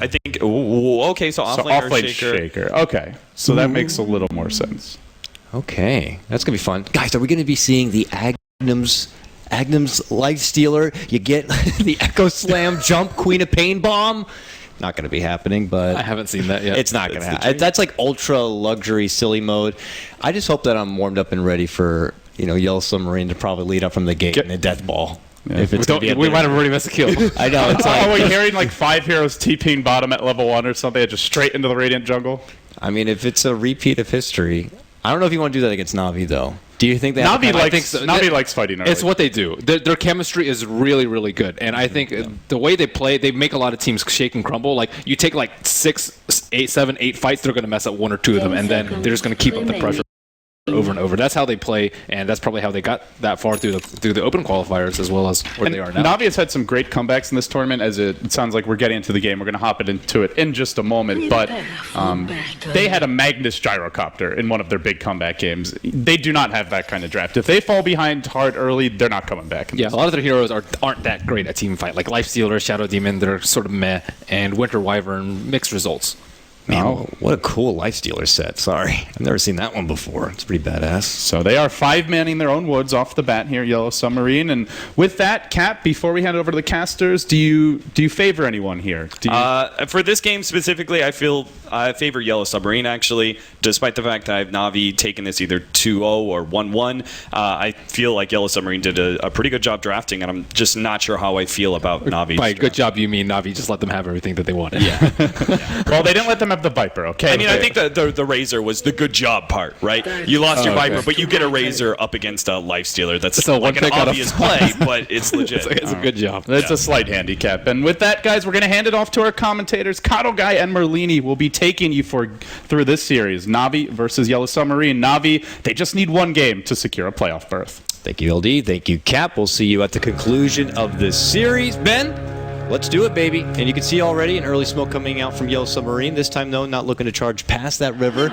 I think. Ooh, okay, so off-lane shaker. Okay, so that makes a little more sense. Okay, that's going to be fun. Guys, are we going to be seeing the Agnum's Life Stealer? You get the Echo Slam Jump Queen of Pain Bomb? Not going to be happening, but... I haven't seen that yet. It's not going to happen. That's like ultra luxury silly mode. I just hope that I'm warmed up and ready for, Yellow Submarine to probably lead up from the gate in a death ball. Yeah. If it's we might have already missed a kill. I know. It's like, are we hearing like 5 heroes TPing bottom at level 1 or something, just straight into the Radiant jungle? I mean, if it's a repeat of history... I don't know if you want to do that against Navi, though. Do you think that Navi likes fighting early? It's what they do. Their chemistry is really, really good. And I think the way they play, they make a lot of teams shake and crumble. Like, you take like 6, 8, 7, 8 fights, they're going to mess up 1 or 2 of them, and then they're just going to keep up the pressure over and over. That's how they play, and that's probably how they got that far through the open qualifiers as well as where they are now. Navi has had some great comebacks in this tournament, as it sounds like we're getting into the game. We're going to hop into it in just a moment, but they had a Magnus gyrocopter in one of their big comeback games. They do not have that kind of draft. If they fall behind hard early, they're not coming back. Yeah, a lot of their heroes aren't that great at team fight. Like Life Stealer, Shadow Demon, they're sort of meh, and Winter Wyvern, mixed results. Man, what a cool Life Stealer set. Sorry. I've never seen that one before. It's pretty badass. So they are 5-manning their own woods off the bat here, Yellow Submarine. And with that, Cap, before we hand it over to the casters, do you favor anyone here? For this game specifically, I favor Yellow Submarine, actually. Despite the fact that I have Navi taking this either 2-0 or 1-1, I feel like Yellow Submarine did a pretty good job drafting, and I'm just not sure how I feel about Navi. By good job, you mean Navi just let them have everything that they wanted. Yeah. Well, they didn't let them have the Viper, okay? I mean, I think the Razor was the good job part, right? You lost your Viper, but you get a Razor up against a Life Stealer. That's like an obvious play, but it's legit. It's a good job. It's a slight handicap. And with that, guys, we're going to hand it off to our commentators. Kato Guy and Merlini will be taking you through this series. Navi versus Yellow Submarine. Navi, they just need 1 game to secure a playoff berth. Thank you, LD. Thank you, Cap. We'll see you at the conclusion of this series. Ben, let's do it, baby. And you can see already an early smoke coming out from Yellow Submarine. This time, though, not looking to charge past that river.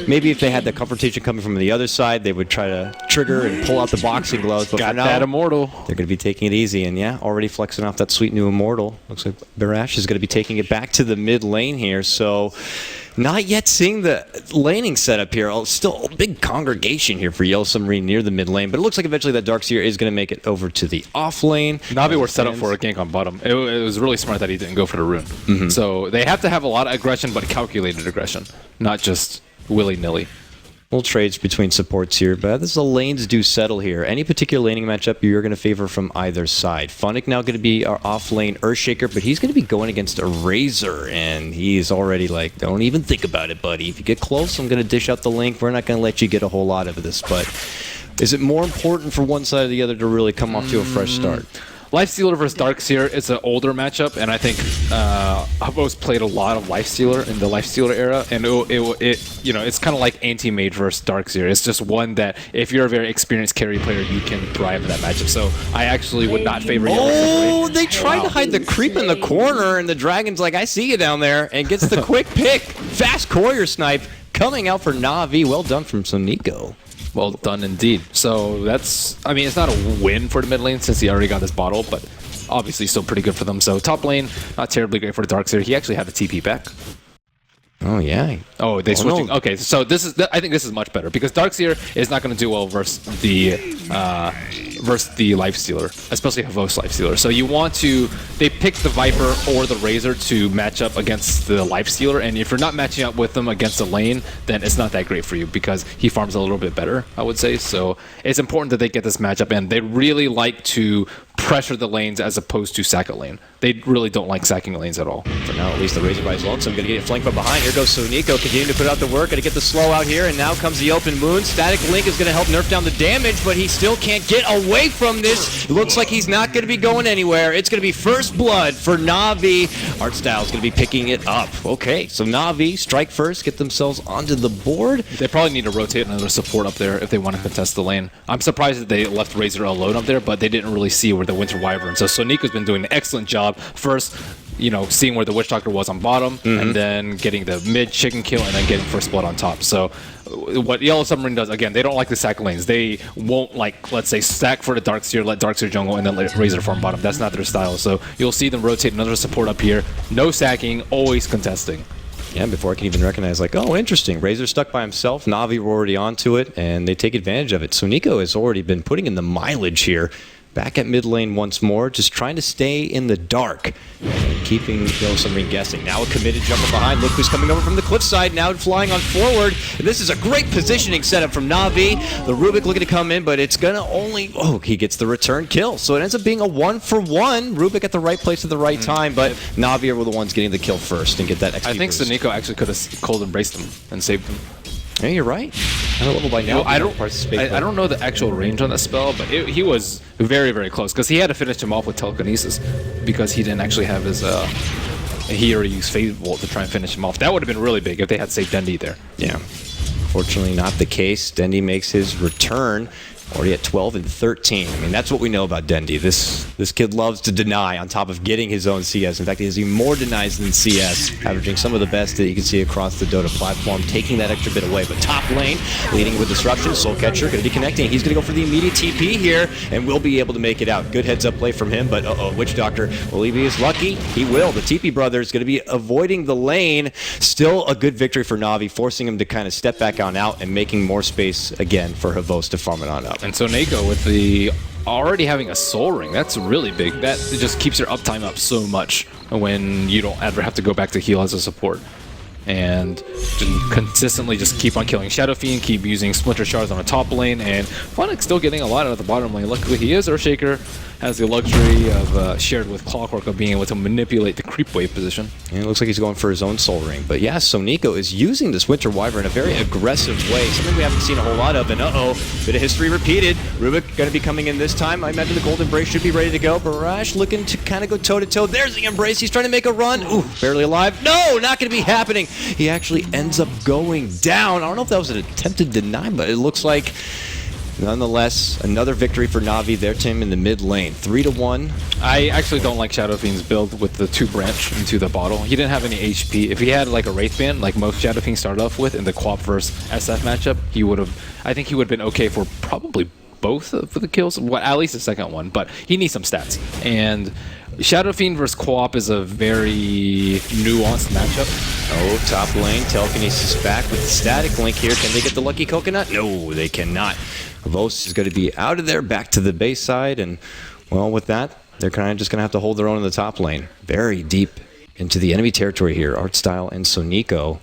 Maybe if they had the confrontation coming from the other side, they would try to trigger and pull out the boxing gloves. But got for now, that Immortal. They're going to be taking it easy. And yeah, already flexing off that sweet new Immortal. Looks like Barash is going to be taking it back to the mid lane here. So not yet seeing the laning setup here. Still a big congregation here for Yellow Submarine near the mid lane. But it looks like eventually that Darkseer is going to make it over to the off lane. Navi were set up for a gank on bottom. It was really smart that he didn't go for the rune. So they have to have a lot of aggression, but calculated aggression, not just willy-nilly. Little trades between supports here, but this is a lanes do settle here. Any particular laning matchup you're going to favor from either side. Funnick now going to be our off-lane Earthshaker, but he's going to be going against a Razor, and he's already like, don't even think about it, buddy. If you get close, I'm going to dish out the link. We're not going to let you get a whole lot of this, but is it more important for one side or the other to really come off to a fresh start? Lifestealer versus Darkseer is an older matchup, and I think Hubbo's played a lot of Lifestealer in the Lifestealer era, and it's kind of like Anti-Mage versus Darkseer. It's just one that if you're a very experienced carry player, you can thrive in that matchup. So I actually would not favor Yellow Submarine. They tried to hide the creep in the corner, and the Dragon's like, I see you down there, and gets the quick pick. Fast courier snipe coming out for Navi. Well done from Sonico. Well done indeed. So I mean, it's not a win for the mid lane since he already got this bottle, but obviously still pretty good for them. So top lane, not terribly great for the Darkseer. He actually had a TP back. Oh, yeah. Oh, they switching. No. Okay, so I think this is much better because Darkseer is not going to do well versus the Lifestealer, especially Havos Lifestealer. So they pick the Viper or the Razor to match up against the Lifestealer, and if you're not matching up with them against the lane, then it's not that great for you because he farms a little bit better, I would say. So it's important that they get this matchup, and they really like to pressure the lanes as opposed to sack a lane. They really don't like sacking lanes at all. For now, at least the Razor Bites lonesome. Going to get it flanked from behind. Here goes Sonico, continuing to put out the work. Going to get the slow out here, and now comes the open moon. Static Link is going to help nerf down the damage, but he still can't get away from this. It looks like he's not going to be going anywhere. It's going to be first blood for Navi. Artstyle is going to be picking it up. Okay, so Navi strike first, get themselves onto the board. They probably need to rotate another support up there if they want to contest the lane. I'm surprised that they left Razor alone up there, but they didn't really see where the Winter Wyvern. So Sonico's been doing an excellent job. First, seeing where the Witch Doctor was on bottom, and then getting the mid chicken kill, and then getting first blood on top. So what Yellow Submarine does, again, they don't like the sack lanes. They won't, like, let's say, stack for the Darkseer, let Darkseer jungle, and then let Razor farm bottom. That's not their style. So you'll see them rotate another support up here. No sacking, always contesting. Yeah, before I can even recognize, like, oh, interesting. Razor stuck by himself. Navi were already onto it, and they take advantage of it. So Nico has already been putting in the mileage here. Back at mid lane once more, just trying to stay in the dark and keeping Yellow Submarine guessing. Now a committed jumper behind. Look who's coming over from the cliffside, now flying on forward. And this is a great positioning setup from Navi. The Rubik looking to come in, but it's going to only... Oh, he gets the return kill. So it ends up being a 1-for-1. Rubik at the right place at the right time, but Navi were the ones getting the kill first and get that XP I think boost. Nico actually could have cold embraced him and saved him. Yeah, you're right. I don't know by now. I don't know the actual range on that spell, but he was very, very close because he had to finish him off with telekinesis because he didn't actually have his. He already used Phase Volt to try and finish him off. That would have been really big if they had saved Dendi there. Yeah. Fortunately, not the case. Dendi makes his return. Already at 12 and 13. I mean, that's what we know about Dendi. This kid loves to deny on top of getting his own CS. In fact, he has even more denies than CS, averaging some of the best that you can see across the Dota platform, taking that extra bit away. But top lane, leading with disruption, Soul Catcher going to be connecting. He's going to go for the immediate TP here, and will be able to make it out. Good heads-up play from him, but Witch Doctor, will he be as lucky? He will. The TP brother is going to be avoiding the lane. Still a good victory for Navi, forcing him to kind of step back on out and making more space again for Havos to farm it on up. And so Nako with the already having a soul ring, that's really big. That just keeps your uptime up so much when you don't ever have to go back to heal as a support. And just consistently just keep on killing Shadow Fiend, keep using Splinter Shards on the top lane, and Funnick's still getting a lot out of the bottom lane. Luckily he is Earthshaker, has the luxury of shared with Clockwork of being able to manipulate the creep wave position. And it looks like he's going for his own soul ring. But yeah, so Nico is using this Winter Wyvern in a very aggressive way, something we haven't seen a whole lot of. And bit of history repeated. Rubik going to be coming in this time. I imagine the Golden Embrace should be ready to go. Barash looking to kind of go toe-to-toe. There's the Embrace. He's trying to make a run. Ooh, barely alive. No, not going to be happening. He actually ends up going down. I don't know if that was an attempted deny, but it looks like... Nonetheless, another victory for Navi, their team in the mid lane. 3-1. I actually don't like Shadow Fiend's build with the 2 branch into the bottle. He didn't have any HP. If he had like a Wraith Band, like most Shadow Fiends started off with in the Quap versus SF matchup, he would have. I think he would have been okay for probably both for the kills. Well, at least the second one, but he needs some stats. And Shadow Fiend versus Quap is a very nuanced matchup. Oh, top lane, telekinesis back with the static link here. Can they get the lucky coconut? No, they cannot. Vos is going to be out of there, back to the base side, and, well, with that, they're kind of just going to have to hold their own in the top lane. Very deep into the enemy territory here, Artstyle and Sonico.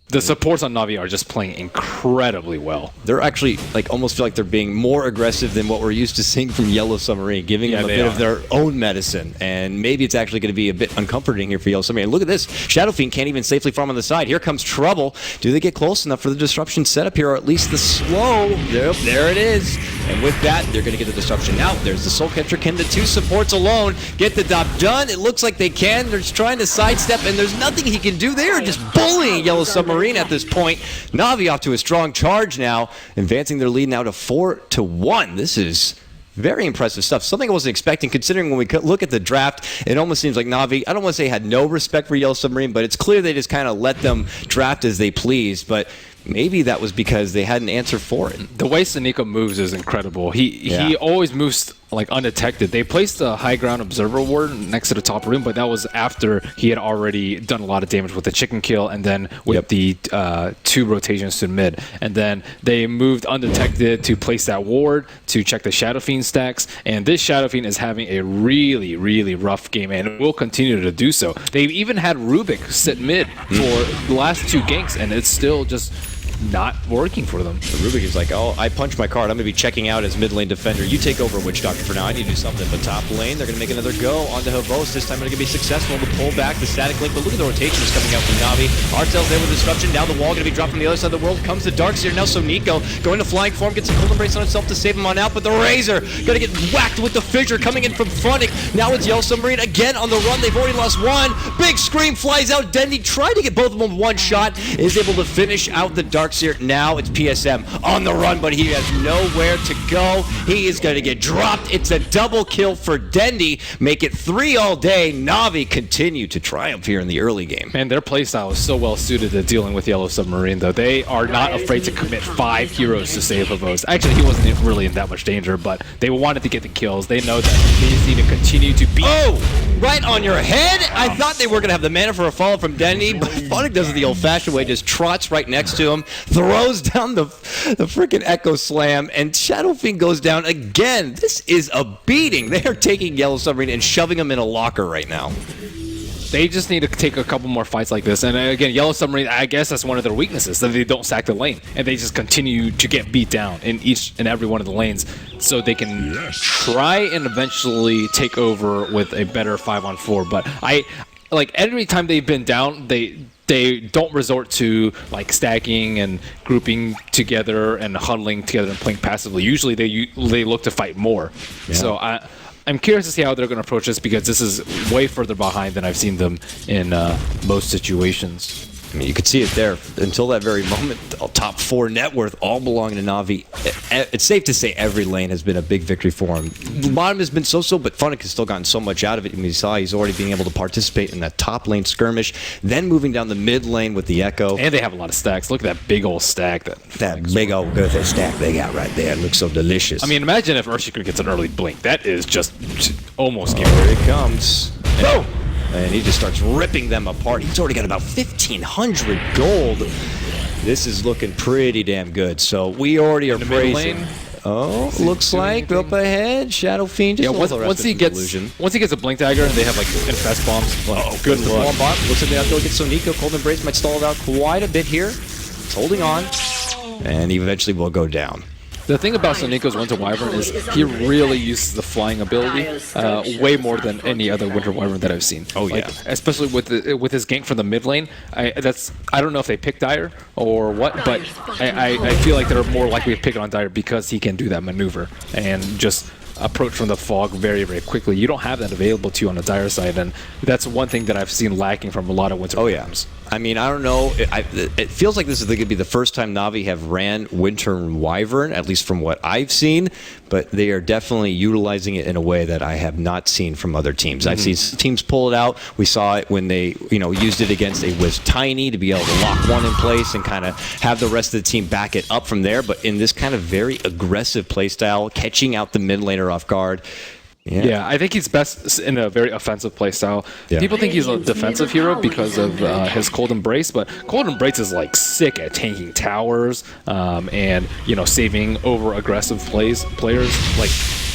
The supports on Navi are just playing incredibly well. They're actually, like, almost feel like they're being more aggressive than what we're used to seeing from Yellow Submarine, giving them a bit of their own medicine. And maybe it's actually going to be a bit uncomforting here for Yellow Submarine. Look at this. Shadow Fiend can't even safely farm on the side. Here comes trouble. Do they get close enough for the disruption setup here, or at least the slow? Yep, there it is. And with that, they're going to get the disruption out. There's the Soul Catcher. Can the 2 supports alone get the job done? It looks like they can. They're just trying to sidestep, and there's nothing he can do. They are just bullying Yellow Submarine at this point. Navi off to a strong charge now, advancing their lead now to 4-1. This is very impressive stuff. Something I wasn't expecting, considering when we look at the draft, it almost seems like Navi, I don't want to say had no respect for Yellow Submarine, but it's clear they just kind of let them draft as they pleased. But maybe that was because they had an answer for it. The way Sonico moves is incredible. He always moves like undetected. They placed the high ground observer ward next to the top room, but that was after he had already done a lot of damage with the chicken kill and then with the 2 rotations to mid. And then they moved undetected to place that ward to check the Shadow Fiend stacks. And this Shadow Fiend is having a really, really rough game and will continue to do so. They've even had Rubik sit mid for the last 2 ganks, and it's still just not working for them. Rubik is like, oh, I punched my card. I'm going to be checking out as mid lane defender. You take over, Witch Doctor, for now. I need to do something. But top lane, they're going to make another go onto Havos. This time they're going to be successful to pull back the static link. But look at the rotations coming out from Navi. Artel's there with disruption. Now the wall going to be dropped from the other side of the world. Comes the Darkseer. Now Sonico going to flying form. Gets a cold embrace on himself to save him on out. But the Razor going to get whacked with the fissure coming in from Funnick. Now it's Yellow Submarine again on the run. They've already lost 1. Big scream flies out. Dendi tried to get both of them one shot. Is able to finish out the Darkseer. Darkseer. Now it's PSM on the run, but he has nowhere to go. He is going to get dropped. It's a double kill for Dendy. Make it 3 all day. Navi continue to triumph here in the early game. Man, their playstyle is so well suited to dealing with Yellow Submarine, though. They are not afraid to commit 5 heroes to save Havos. Actually, he wasn't even really in that much danger, but they wanted to get the kills. They know that they just need to continue to beat. Oh, right on your head. I thought they were going to have the mana for a follow from Dendy, but Funnick does it the old-fashioned way, just trots right next to him, throws down the freaking Echo Slam, and Shadow Fiend goes down again. This is a beating. They are taking Yellow Submarine and shoving him in a locker right now. They just need to take a couple more fights like this. And again, Yellow Submarine, I guess that's one of their weaknesses, that they don't sack the lane. And they just continue to get beat down in each and every one of the lanes so they can try and eventually take over with a better 5-on-4. But every time they've been down, they don't resort to like stacking and grouping together and huddling together and playing passively. Usually they look to fight more. Yeah. So I'm curious to see how they're going to approach this, because this is way further behind than I've seen them in most situations. I mean, you could see it there. Until that very moment, top 4 net worth all belonging to Navi. It's safe to say every lane has been a big victory for him. The bottom has been so-so, but Funnick has still gotten so much out of it. I mean, you saw he's already being able to participate in that top lane skirmish, then moving down the mid lane with the Echo. And they have a lot of stacks. Look at that big old stack. That big old good stack they got right there. It looks so delicious. I mean, imagine if Earthshaker gets an early blink. That is just almost here it comes. Boom! And he just starts ripping them apart. He's already got about 1,500 gold. This is looking pretty damn good. So we already are praising. Oh, looks like up ahead, Shadow Fiend. Just once he gets a blink dagger and they have like infest bombs. Oh, good luck. Looks like they have to go get Sonico. Cold Embrace might stall it out quite a bit here. It's holding on, and he eventually will go down. The thing about Sonico's Winter Wyvern is he really uses the flying ability way more than any other Winter Wyvern that I've seen. Oh yeah, especially with his gank from the mid lane. I don't know if they picked Dire or what, but I feel like they're more likely to pick it on Dire because he can do that maneuver and just approach from the fog very, very quickly. You don't have that available to you on the Dire side, and that's one thing that I've seen lacking from a lot of Winter Wyverns. I mean, I don't know. It feels like this is going to be the first time Navi have ran Winter Wyvern, at least from what I've seen, but they are definitely utilizing it in a way that I have not seen from other teams. I've seen teams pull it out. We saw it when they used it against a YeS Tiny to be able to lock one in place and kind of have the rest of the team back it up from there, but in this kind of very aggressive playstyle, catching out the mid laner off guard. Yeah, I think he's best in a very offensive playstyle. Yeah. People think he's a defensive hero because of his Cold Embrace, but Cold Embrace is like sick at tanking towers and saving over aggressive players like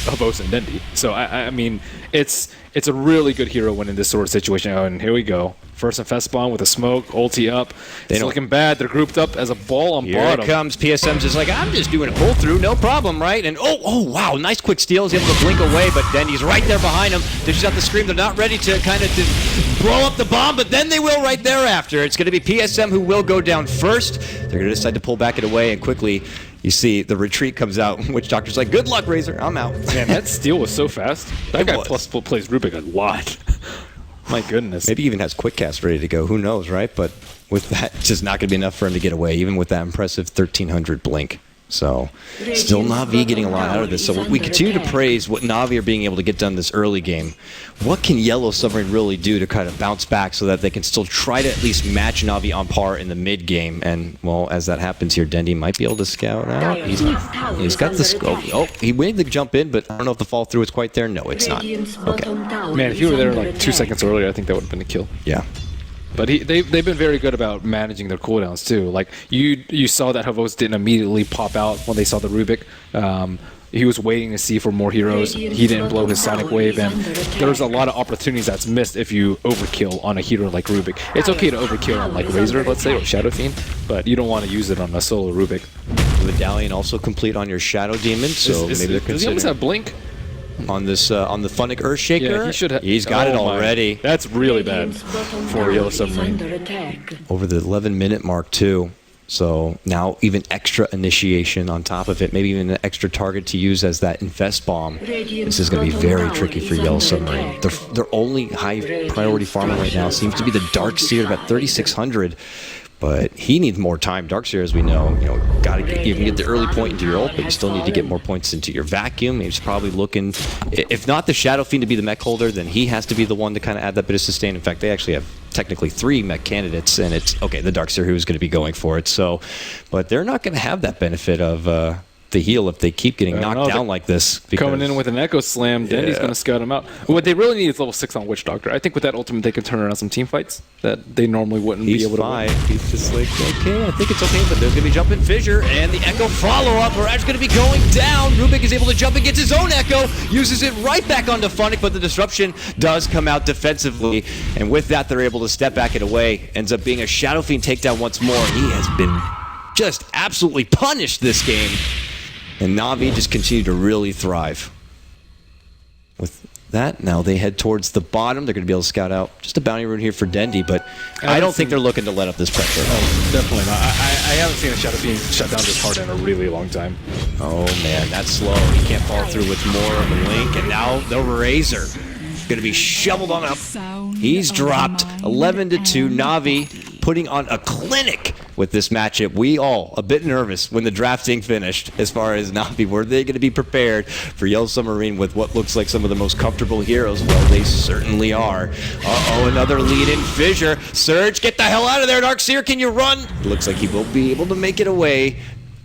Havos and Dendy. So I mean, it's a really good hero when in this sort of situation. Oh, and here we go. First infest spawn with a smoke, ulti up. It's looking bad. They're grouped up as a ball on bottom. Here it comes. PSM's just like, I'm just doing a pull through, no problem, right? And oh wow, nice quick steal. He's able to blink away, but Dendy's right there behind him. They just have to scream. They're not ready to kind of blow up the bomb, but then they will right thereafter. It's going to be PSM who will go down first. They're going to decide to pull back it away, and quickly you see the retreat comes out. Witch Doctor's like, good luck, Razor. I'm out. Man, that steal was so fast. That guy plays Rubik a lot. My goodness. Maybe he even has quick cast ready to go. Who knows, right? But with that, it's just not going to be enough for him to get away, even with that impressive 1,300 blink. So, still Navi getting a lot out of this. So we continue to praise what Navi are being able to get done this early game. What can Yellow Submarine really do to kind of bounce back so that they can still try to at least match Navi on par in the mid game? And, well, as that happens here, Dendy might be able to scout out. He's got the scope. Oh, he waited to jump in, but I don't know if the fall through is quite there. No, it's not. Okay. Man, if you were there like 2 seconds earlier, I think that would have been a kill. Yeah. But they've been very good about managing their cooldowns too. Like you saw that Havos didn't immediately pop out when they saw the Rubik. He was waiting to see for more heroes. He didn't blow his Sonic Wave, and there's a lot of opportunities that's missed if you overkill on a hero like Rubik. It's okay to overkill on like Razor, let's say, or Shadow Fiend, but you don't want to use it on a solo Rubik. The medallion also complete on your Shadow Demon, so maybe they're considering. Does he almost have Blink? On this, on the Funnick Earthshaker? Yeah, he's got it already. That's really bad for Yellow Submarine. Over the 11-minute mark, too. So now even extra initiation on top of it, maybe even an extra target to use as that infest bomb. This is going to be very tricky for Yellow Submarine. Their only high priority farmer right now seems to be the Darkseer, about 3,600. But he needs more time. Darkseer, as we know, you can get the early point into your ult, but you still need to get more points into your vacuum. He's probably looking, if not the Shadow Fiend to be the mech holder, then he has to be the one to kind of add that bit of sustain. In fact, they actually have technically 3 mech candidates, and it's, okay, the Darkseer who is going to be going for it. So, but they're not going to have that benefit of the heal if they keep getting knocked down like this. Coming in with an Echo Slam, Dendy's going to scout him out. What they really need is level 6 on Witch Doctor. I think with that ultimate, they can turn around some team fights that they normally wouldn't be able to win. He's just like, okay, I think it's okay, but there's going to be jumping fissure, and the Echo follow-up. We're going to be going down. Rubik is able to jump and gets his own Echo, uses it right back onto Funnick, but the disruption does come out defensively, and with that, they're able to step back it away. Ends up being a Shadow Fiend takedown once more. He has been just absolutely punished this game. And Navi just continue to really thrive. With that, now they head towards the bottom. They're going to be able to scout out just a bounty rune here for Dendy, but I don't think they're looking to let up this pressure. Oh, definitely not. I haven't seen a Shadow Fiend shut down this hard in a really long time. Oh man, that's slow. He can't follow through with more of the link, and now the Razor going to be shoveled on up. He's dropped 11-2. Navi putting on a clinic with this matchup. We all a bit nervous when the drafting finished as far as Navi. Were they going to be prepared for YeS Submarine with what looks like some of the most comfortable heroes? Well, they certainly are. Uh-oh, another lead-in fissure. Surge, get the hell out of there, Darkseer. Can you run? Looks like he will be able to make it away.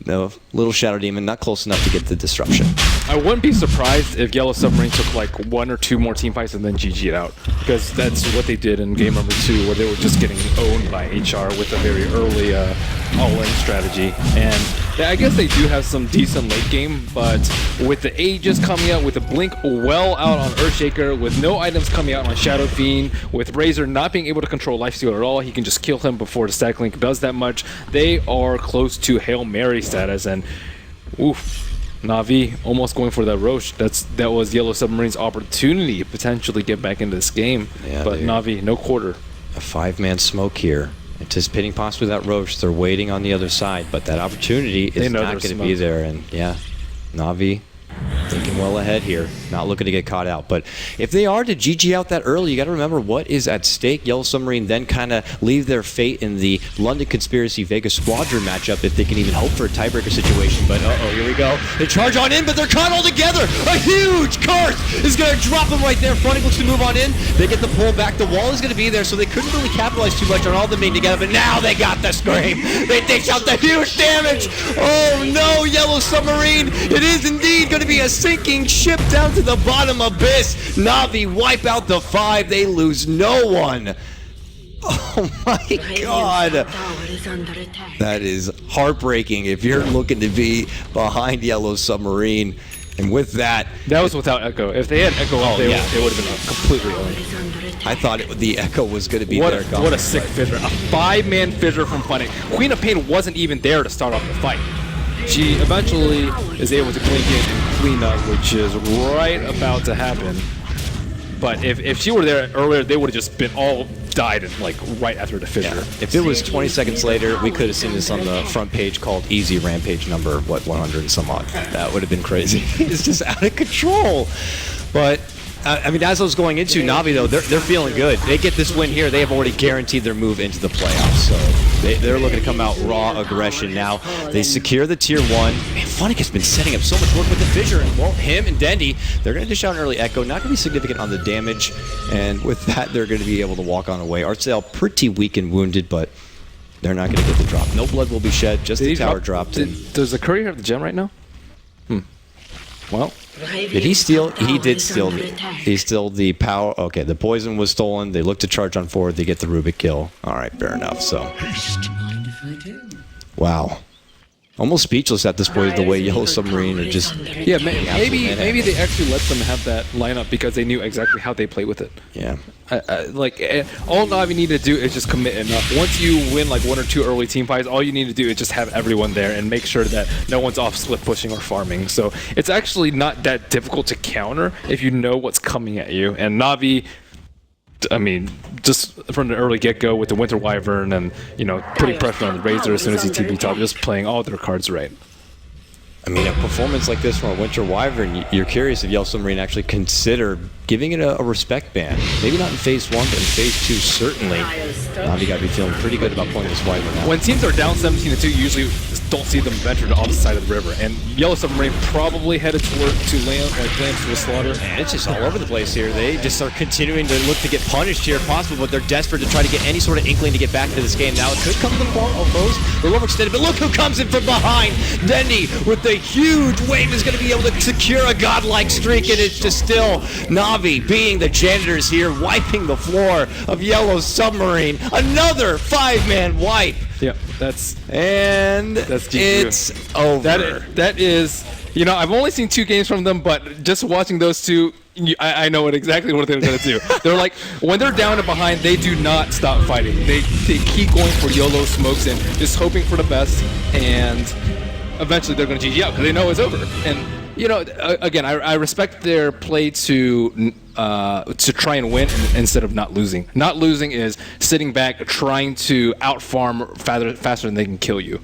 No, little Shadow Demon, not close enough to get the disruption. I wouldn't be surprised if YeS Submarine took like 1 or 2 more team fights and then GG'd out. Because that's what they did in game number 2, where they were just getting owned by HR with a very early all-in strategy. And I guess they do have some decent late game, but with the Aegis coming out, with the Blink well out on Earthshaker, with no items coming out on Shadow Fiend, with Razor not being able to control Lifesteal at all, he can just kill him before the stack link does that much. They are close to Hail Mary status, and oof, Navi almost going for that Roche. That was YeS Submarine's opportunity to potentially get back into this game, but Navi, no quarter. A 5-man smoke here. Anticipating possibly that Roche. They're waiting on the other side, but that opportunity is not going to be there. And yeah, Navi thinking well ahead here, not looking to get caught out. But if they are to GG out that early, you got to remember what is at stake. YeS Submarine then kind of leave their fate in the London Conspiracy Vegas Squadron matchup if they can even hope for a tiebreaker situation. But here we go. They charge on in, but they're caught all together. A huge curse is going to drop them right there. Funnick looks to move on in. They get the pull back. The wall is going to be there, so they couldn't really capitalize too much on all the being together. But now they got the scream. They dish out the huge damage. Oh no, YeS Submarine. It is indeed going to be a sinking ship down to the bottom abyss. Navi wipe out the 5. They lose no one. Oh my god. That is heartbreaking if you're looking to be behind YeS Submarine. And with that... That was without Echo. If they had Echo up, they would have been completely owned. I thought the Echo was going to be there. What a sick fissure. A 5-man fissure from Funnick. Queen of Pain wasn't even there to start off the fight. She eventually is able to blink in and clean up, which is right about to happen. But if she were there earlier, they would have just been all died like right after the fissure. Yeah. If it was 20 seconds later, we could have seen this on the front page called Easy Rampage number, 100 and some odd. That would have been crazy. It's just out of control. But I mean, as I was going into Navi, though, they're feeling good. They get this win here. They have already guaranteed their move into the playoffs. So they're looking to come out raw aggression now. They secure the tier 1. Man, Funnick has been setting up so much work with the fissure. And, well, him and Dendy, they're going to dish out an early Echo. Not going to be significant on the damage. And with that, they're going to be able to walk on away. Artsale pretty weak and wounded, but they're not going to get the drop. No blood will be shed. Just the tower dropped. Does the Courier have the gem right now? Well, did he steal? He did steal. He stole the power. Okay, the poison was stolen. They look to charge on forward. They get the Rubik kill. All right, fair enough. So, wow. Almost speechless at this point, the way YeS Submarine are just... Yeah, maybe they actually let them have that lineup because they knew exactly how they play with it. Yeah. All Navi need to do is just commit enough. Once you win like 1 or 2 early team fights, all you need to do is just have everyone there and make sure that no one's off split pushing or farming. So it's actually not that difficult to counter if you know what's coming at you. And Navi... I mean, just from the early get-go with the Winter Wyvern and, putting pressure on the Razor as soon as he TP top, just playing all their cards right. I mean, a performance like this from a Winter Wyvern, you're curious if YeS Submarine actually consider giving it a respect ban. Maybe not in phase 1, but in phase 2 certainly. Navi got to be feeling pretty good about playing this wide right now. When teams are down 17-2, you usually don't see them venture to opposite side of the river. And YeS Submarine probably headed toward to lambs to a slaughter. And it's just all over the place here. They just are continuing to look to get punished here if possible, but they're desperate to try to get any sort of inkling to get back to this game. Now it could come to the foes. They're overextended, but look who comes in from behind. Dendy with the huge wave is going to be able to secure a godlike streak, and it's just still Navi being the janitors here, wiping the floor of YeS Submarine. Another 5-man wipe. Yeah, that's GG. It's over. That is, you know, I've only seen 2 games from them, but just watching those 2, I know exactly what they're going to do. They're like, when they're down and behind, they do not stop fighting. They keep going for YOLO smokes and just hoping for the best, and eventually they're going to GG out because they know it's over. And you know, again, I respect their play to try and win instead of not losing. Not losing is sitting back, trying to outfarm faster than they can kill you.